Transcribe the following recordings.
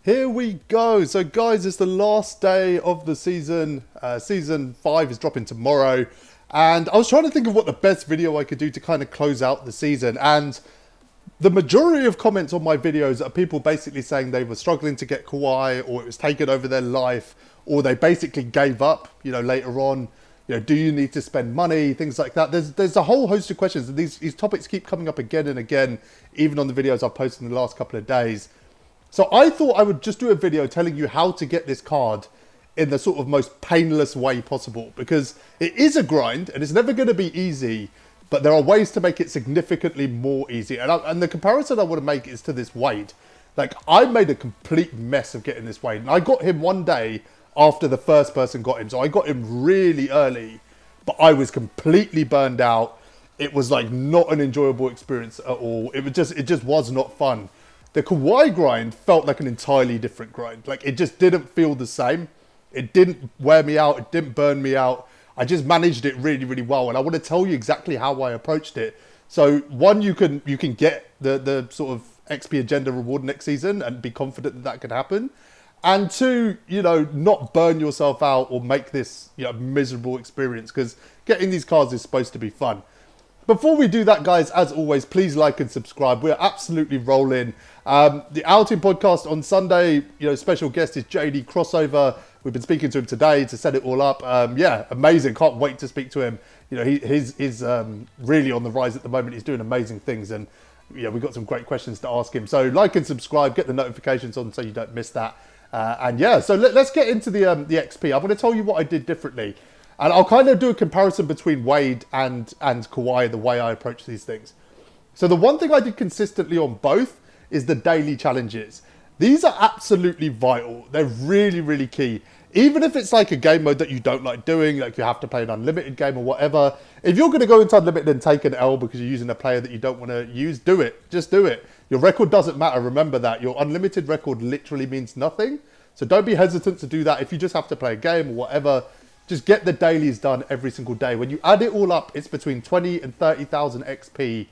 Here we go. So guys, it's the last day of the season. Season 5 is dropping tomorrow. And I was trying to think of what the best video I could do to kind of close out the season. And the majority of comments on my videos are people basically saying they were struggling to get Kawhi, or it was taking over their life, or they basically gave up, later on. Do you need to spend money? Things like that. There's a whole host of questions. And these topics keep coming up again and again, even on the videos I've posted in the last couple of days. So I thought I would just do a video telling you how to get this card in the sort of most painless way possible, because it is a grind and it's never going to be easy, but there are ways to make it significantly more easy. And the comparison I want to make is to this Wade. Like, I made a complete mess of getting this Wade, and I got him one day after the first person got him. So I got him really early, but I was completely burned out. It was like not an enjoyable experience at all. It just was not fun. The Kawhi grind felt like an entirely different grind. Like, it just didn't feel the same. It didn't wear me out. It didn't burn me out. I just managed it really, really well. And I want to tell you exactly how I approached it. So one, you can get the sort of XP agenda reward next season and be confident that could happen. And two, not burn yourself out or make this miserable experience, because getting these cards is supposed to be fun. Before we do that, guys, as always, please like and subscribe. We're absolutely rolling. The AllThatJaz podcast on Sunday, special guest is JD Crossover. We've been speaking to him today to set it all up. Yeah, amazing. Can't wait to speak to him. He's really on the rise at the moment. He's doing amazing things. And we've got some great questions to ask him. So like and subscribe, get the notifications on so you don't miss that. So let's get into the XP. I'm going to tell you what I did differently. And I'll kind of do a comparison between Wade and Kawhi, the way I approach these things. So the one thing I did consistently on both is the daily challenges. These are absolutely vital. They're really, really key. Even if it's like a game mode that you don't like doing, like you have to play an unlimited game or whatever, if you're going to go into unlimited and take an L because you're using a player that you don't want to use, do it. Just do it. Your record doesn't matter. Remember that. Your unlimited record literally means nothing. So don't be hesitant to do that. If you just have to play a game or whatever, just get the dailies done every single day. When you add it all up, it's between 20 and 30,000 XP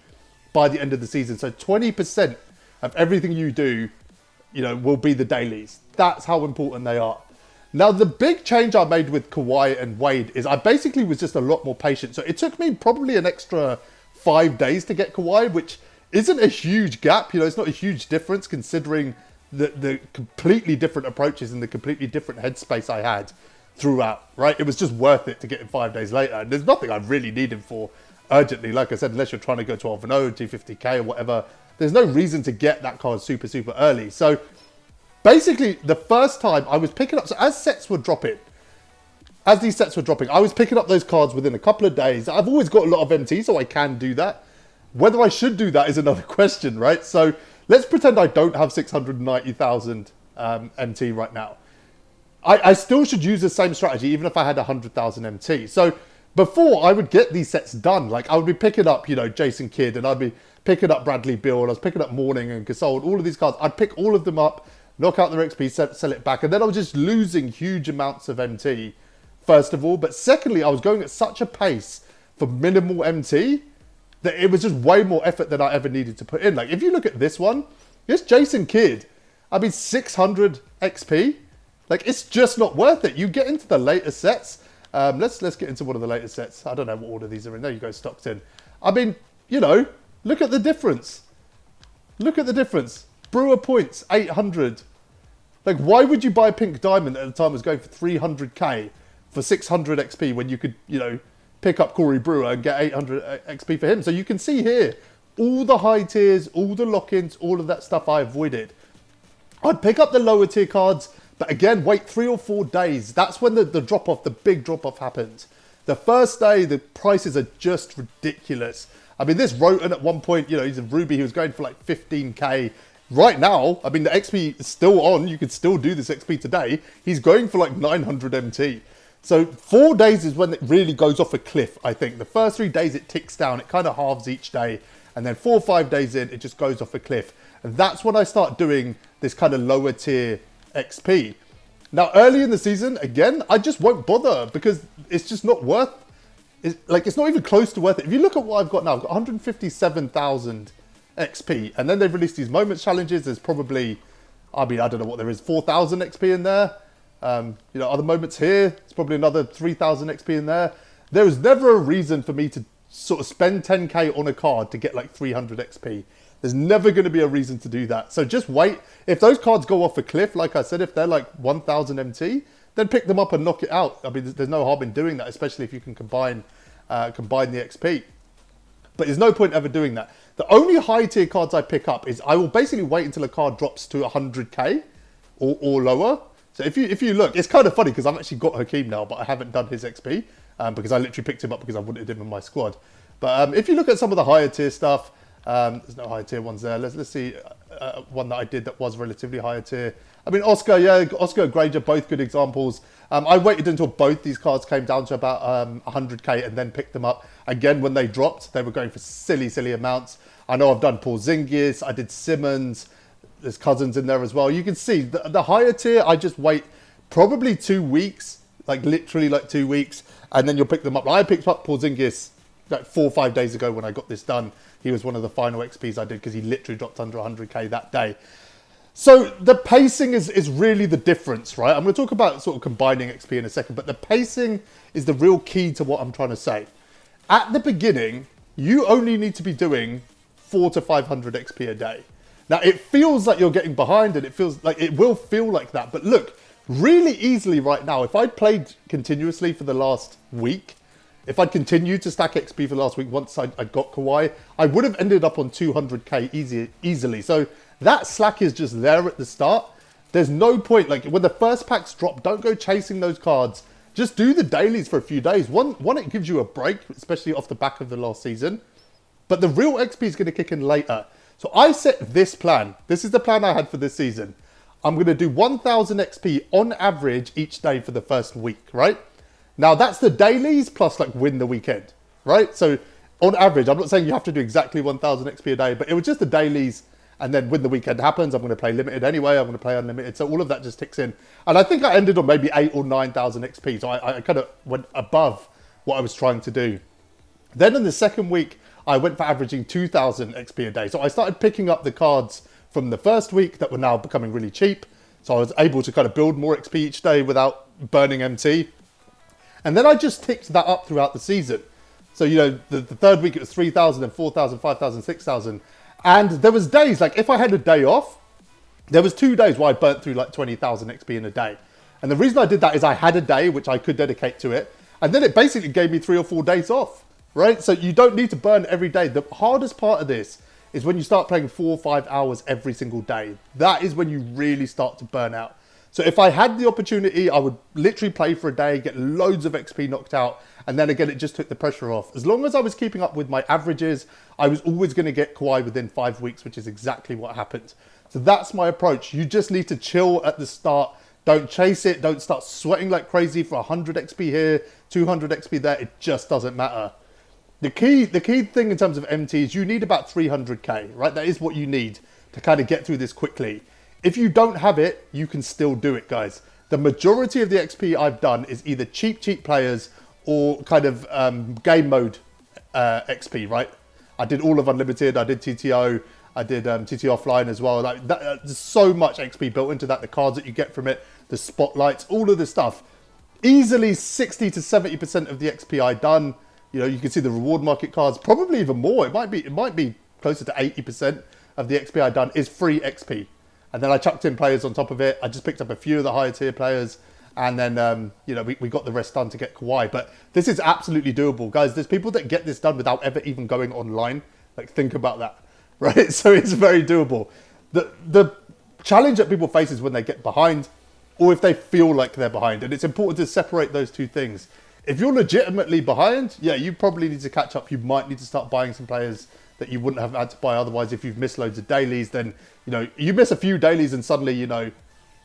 by the end of the season. So 20% of everything you do, will be the dailies. That's how important they are. Now, the big change I made with Kawhi and Wade is I basically was just a lot more patient. So it took me probably an extra 5 days to get Kawhi, which isn't a huge gap. It's not a huge difference considering the completely different approaches and the completely different headspace I had throughout, right? It was just worth it to get him 5 days later. And there's nothing I really need him for urgently. Like I said, unless you're trying to go 12-0, 250k or whatever, there's no reason to get that card super, super early. So basically, the first time I was picking up, so as these sets were dropping, I was picking up those cards within a couple of days. I've always got a lot of MT, so I can do that. Whether I should do that is another question, right? So let's pretend I don't have 690,000 MT right now. I still should use the same strategy, even if I had 100,000 MT. So before, I would get these sets done. Like, I would be picking up, Jason Kidd, and I'd be picking up Bradley Beal, and I was picking up Mourning and Gasol, all of these cards. I'd pick all of them up, knock out their XP, sell it back. And then I was just losing huge amounts of MT, first of all. But secondly, I was going at such a pace for minimal MT that it was just way more effort than I ever needed to put in. Like, if you look at this one, this Jason Kidd, 600 XP. Like, it's just not worth it. You get into the later sets. Let's get into one of the later sets. I don't know what order these are in. There you go, Stockton. Look at the difference. Look at the difference. Brewer points, 800. Like, why would you buy a pink diamond at the time it was going for 300k for 600 XP when you could, pick up Corey Brewer and get 800 XP for him? So you can see here, all the high tiers, all the lock-ins, all of that stuff I avoided. I'd pick up the lower tier cards, but again, wait 3 or 4 days. That's when the drop-off, the big drop-off happens. The first day, the prices are just ridiculous. This Roten at one point, he's a Ruby, he was going for like 15k. Right now, the XP is still on. You could still do this XP today. He's going for like 900 MT. So 4 days is when it really goes off a cliff, I think. The first 3 days, it ticks down. It kind of halves each day. And then 4 or 5 days in, it just goes off a cliff. And that's when I start doing this kind of lower tier XP. Now, early in the season, again, I just won't bother because it's just not worth it. It's not even close to worth it. If you look at what I've got now, I've got 157,000 XP. And then they've released these moments challenges. There's probably, I mean, I don't know what there is, 4,000 XP in there. You know, other moments here, it's probably another 3,000 XP in there. There was never a reason for me to sort of spend 10k on a card to get like 300 XP. There's never going to be a reason to do that. So just wait. If those cards go off a cliff, like I said, if they're like 1,000 MT, then pick them up and knock it out. I mean, there's no harm in doing that, especially if you can combine the XP. But there's no point ever doing that. The only high tier cards I pick up is I will basically wait until a card drops to 100k or lower. So if you look, it's kind of funny because I've actually got Hakeem now, but I haven't done his XP because I literally picked him up because I wanted him in my squad. But if you look at some of the higher tier stuff, there's no higher tier ones there. Let's see one that I did that was relatively higher tier. I mean, Oscar, yeah, Oscar and Granger, both good examples. I waited until both these cards came down to about 100k and then picked them up. Again, when they dropped, they were going for silly, silly amounts. I know I've done Porzingis, I did Simmons, there's Cousins in there as well. You can see the higher tier, I just wait probably 2 weeks, like literally like 2 weeks, and then you'll pick them up. I picked up Porzingis like 4 or 5 days ago when I got this done. He was one of the final XPs I did because he literally dropped under 100k that day. So the pacing is really the difference, right? I'm going to talk about sort of combining XP in a second, but the pacing is the real key to what I'm trying to say. At the beginning, you only need to be doing 400 to 500 XP a day. Now, it feels like you're getting behind and it feels like it will feel like that. But look, really easily right now, if I'd played continuously for the last week, if I'd continued to stack XP for the last week once I got Kawhi, I would have ended up on 200k easily. So that slack is just there at the start. There's no point, like when the first packs drop, don't go chasing those cards. Just do the dailies for a few days. One, it gives you a break, especially off the back of the last season. But the real XP is going to kick in later. So I set this plan. This is the plan I had for this season. I'm going to do 1,000 XP on average each day for the first week, right? Now that's the dailies plus like win the weekend, right? So on average, I'm not saying you have to do exactly 1,000 XP a day, but it was just the dailies and then when the weekend happens, I'm going to play limited anyway. I'm going to play unlimited. So all of that just ticks in. And I think I ended on maybe 8,000 or 9,000 XP. So I kind of went above what I was trying to do. Then in the second week, I went for averaging 2,000 XP a day. So I started picking up the cards from the first week that were now becoming really cheap. So I was able to kind of build more XP each day without burning MT. And then I just ticked that up throughout the season. So, you know, the third week it was 3,000, then 4,000, 5,000, 6,000. And there was days, like if I had a day off, there was 2 days where I burnt through like 20,000 XP in a day. And the reason I did that is I had a day which I could dedicate to it. And then it basically gave me 3 or 4 days off, right? So you don't need to burn every day. The hardest part of this is when you start playing 4 or 5 hours every single day. That is when you really start to burn out. So if I had the opportunity, I would literally play for a day, get loads of XP knocked out, and then again, it just took the pressure off. As long as I was keeping up with my averages, I was always going to get Kawhi within 5 weeks, which is exactly what happened. So that's my approach. You just need to chill at the start. Don't chase it. Don't start sweating like crazy for 100 XP here, 200 XP there. It just doesn't matter. The key thing in terms of MT is you need about 300k, right? That is what you need to kind of get through this quickly. If you don't have it, you can still do it, guys. The majority of the XP I've done is either cheap players or kind of game mode XP, right? I did all of Unlimited, I did TTO, I did TT Offline as well. Like there's so much XP built into that, the cards that you get from it, the spotlights, all of this stuff. Easily 60 to 70% of the XP I done. You know, you can see the reward market cards, probably even more. It might be closer to 80% of the XP I done is free XP. And then I chucked in players on top of it. I just picked up a few of the higher tier players. And then, you know, we got the rest done to get Kawhi. But this is absolutely doable. Guys, there's people that get this done without ever even going online. Like, think about that, right? So it's very doable. The challenge that people face is when they get behind or if they feel like they're behind. And it's important to separate those two things. If you're legitimately behind, yeah, you probably need to catch up. You might need to start buying some players that you wouldn't have had to buy otherwise. If you've missed loads of dailies, then, you know, you miss a few dailies and suddenly, you know,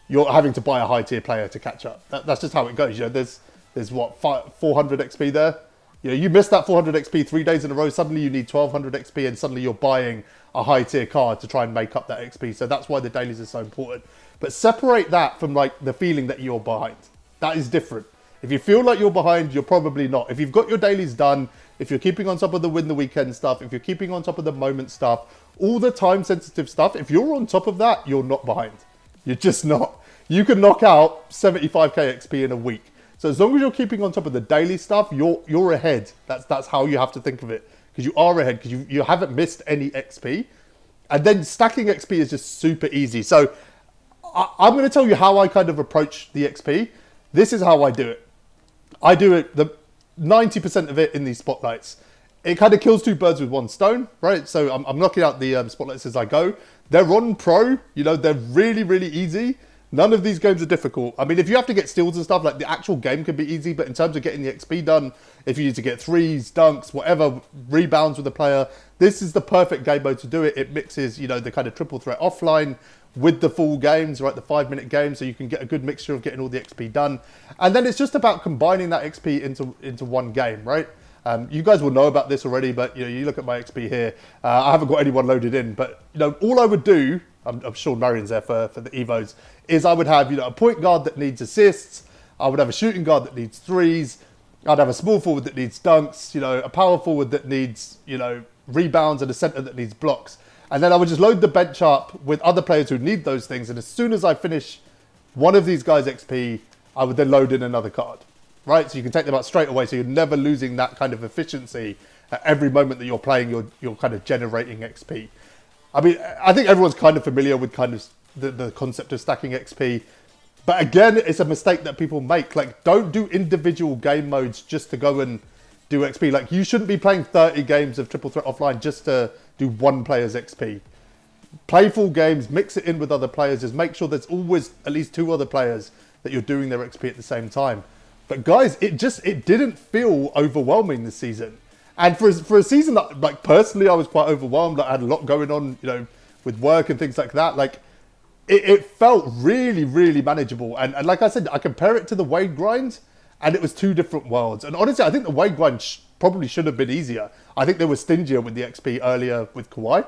you're having to buy a high tier player to catch up. That's just how it goes. You know, there's what, 400 XP there. You know, you missed that 400 XP 3 days in a row. Suddenly you need 1,200 XP and suddenly you're buying a high tier card to try and make up that XP. So that's why the dailies are so important. But separate that from like the feeling that you're behind. That is different. If you feel like you're behind, you're probably not. If you've got your dailies done, if you're keeping on top of the win the weekend stuff, if you're keeping on top of the moment stuff, all the time sensitive stuff, if you're on top of that, you're not behind. You're just not. You can knock out 75k XP in a week. So as long as you're keeping on top of the daily stuff, you're ahead. That's how you have to think of it, because you are ahead, because you haven't missed any XP. And then stacking XP is just super easy. So I'm going to tell you how I kind of approach the XP. This is how I do it. I do it, the 90% of it in these spotlights. It kind of kills two birds with one stone, right? So I'm knocking out the spotlights as I go. They're on pro, you know, they're really, really easy. None of these games are difficult. I mean, if you have to get steals and stuff, like the actual game can be easy, but in terms of getting the XP done, if you need to get threes, dunks, whatever, rebounds with the player, this is the perfect game mode to do it. It mixes, you know, the kind of triple threat offline with the full games, right? The 5-minute games, so you can get a good mixture of getting all the XP done. And then it's just about combining that XP into one game, right? You guys will know about this already, but you know, you look at my XP here. I haven't got anyone loaded in, but you know, all I would do, I'm sure Marion's there for the Evos, is I would have, you know, a point guard that needs assists. I would have a shooting guard that needs threes. I'd have a small forward that needs dunks, you know, a power forward that needs, you know, rebounds, and a center that needs blocks. And then I would just load the bench up with other players who need those things. And as soon as I finish one of these guys' XP, I would then load in another card, right? So you can take them out straight away. So you're never losing that kind of efficiency at every moment that you're playing. You're kind of generating XP. I mean, I think everyone's kind of familiar with kind of the concept of stacking XP. But again, it's a mistake that people make. Like, don't do individual game modes just to go and do XP. Like, you shouldn't be playing 30 games of triple threat offline just to do one player's XP. Play full games, mix it in with other players. Just make sure there's always at least 2 other players that you're doing their XP at the same time. But guys, it didn't feel overwhelming this season. And for a season that, like, personally, I was quite overwhelmed. Like, I had a lot going on, you know, with work and things like that. Like, it felt really, really manageable. And like I said, I compare it to the Wade grind, and it was 2 different worlds. And honestly, I think the Wade grind probably should have been easier. I think they were stingier with the XP earlier with Kawhi.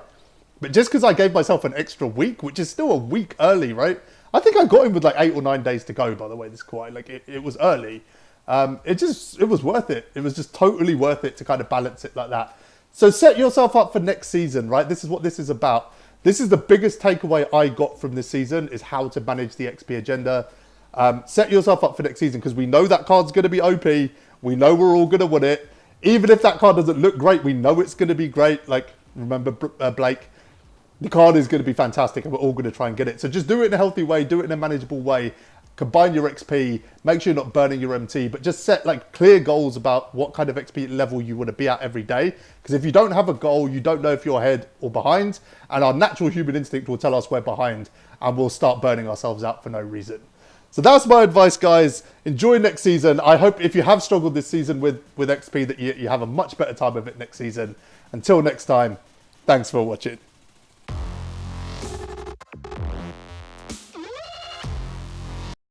But just because I gave myself an extra week, which is still a week early, right? I think I got him with like 8 or 9 days to go, by the way, this Kawhi. Like, it was early. It was worth it. It was just totally worth it to kind of balance it like that. So set yourself up for next season, right? This is what this is about. This is the biggest takeaway I got from this season, is how to manage the XP agenda. Set yourself up for next season, because we know that card's going to be OP. We know we're all going to win it. Even if that card doesn't look great, we know it's going to be great. Like, remember Blake? The card is going to be fantastic, and we're all going to try and get it. So just do it in a healthy way. Do it in a manageable way. Combine your XP. Make sure you're not burning your MT. But just set like clear goals about what kind of XP level you want to be at every day. Because if you don't have a goal, you don't know if you're ahead or behind. And our natural human instinct will tell us we're behind. And we'll start burning ourselves out for no reason. So that's my advice, guys. Enjoy next season. I hope if you have struggled this season with XP, that you have a much better time of it next season. Until next time, thanks for watching.